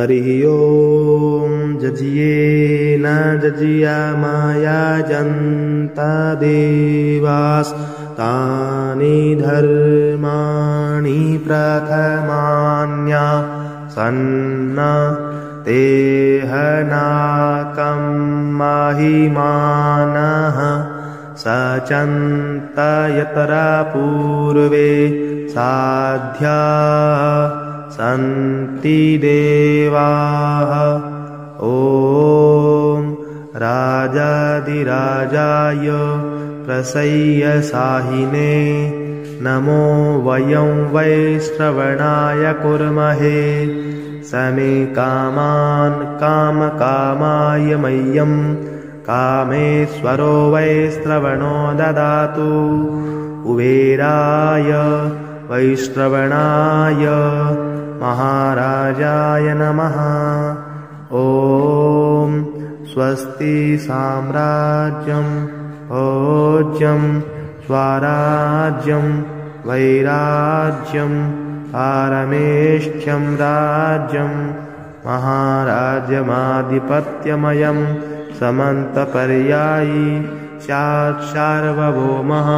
हरि ओम जजिये न जजियामायाजन्ता देवास तानि धर्माणि प्रथमान्या सन्ना तेहनाकं महिमानः सचन्तयतरा पूर्वे साध्या सन्ति देवाः। ॐ राजाधिराजाय प्रसय्यसाहिने नमो वयं वै श्रवणाय कुर्महे समे कामान् कामकामाय मह्यं कामेश्वरो वै श्रवणो ददातु कुबेराय वैश्रवणाय महाराजाय नमः। ॐ स्वस्ति साम्राज्यं भोज्यं स्वराज्यं वैराज्यं पारमेष्ठ्यं राज्यं महाराज्यमाधिपत्यमयं समन्तपर्यायी स्यात् सार्वभौमः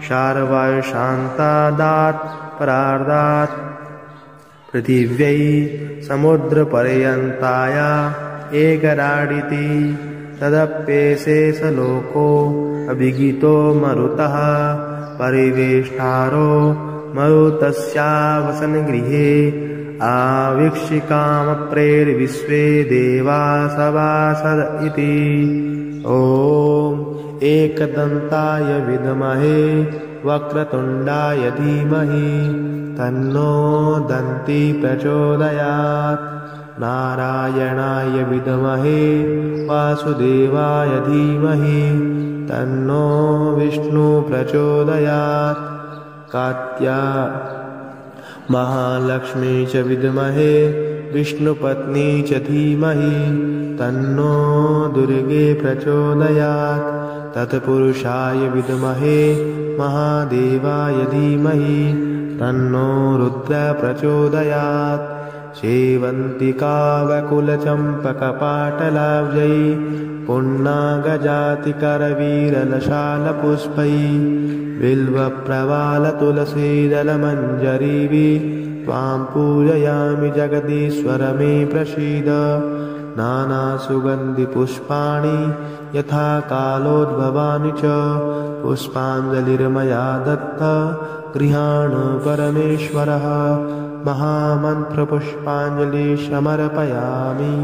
शार्वर्शान्तादात् परार्धात् पृथिव्यै समुद्रपर्यन्ताया एकराडिति तदप्येशेषलोको अभिगितो मरुतः परिवेष्टारो मरुतस्यावसनगृहे आवीक्षिकामप्रेर्विश्वे देवा सभासद इति। ॐ एकदन्ताय विद्महे वक्रतुण्डाय धीमहि तन्नो दन्ती प्रचोदयात्। नारायणाय विद्महे वासुदेवाय धीमहि तन्नो विष्णु प्रचोदयात्। महालक्ष्मी च विद्महे विष्णुपत्नी च धीमहि तन्नो दुर्गे प्रचोदयात्। तत्पुरुषाय विद्महे महादेवाय धीमहि तन्नो रुद्र प्रचोदयात्। सेवन्तिकावकुलचम्पकपाटलाब्जै पुण्णागजातिकरवीरलशालपुष्पै बिल्वप्रवालतुलसीदलमञ्जरीभिः त्वां पूजयामि जगदीश्वर मे प्रसीद। नानासुगन्धिपुष्पाणि यथा कालोद्भवानि च पुष्पाञ्जलिर्मया दत्ता गृहाण परमेश्वरः। महामन्त्रपुष्पाञ्जलिं समर्पयामि।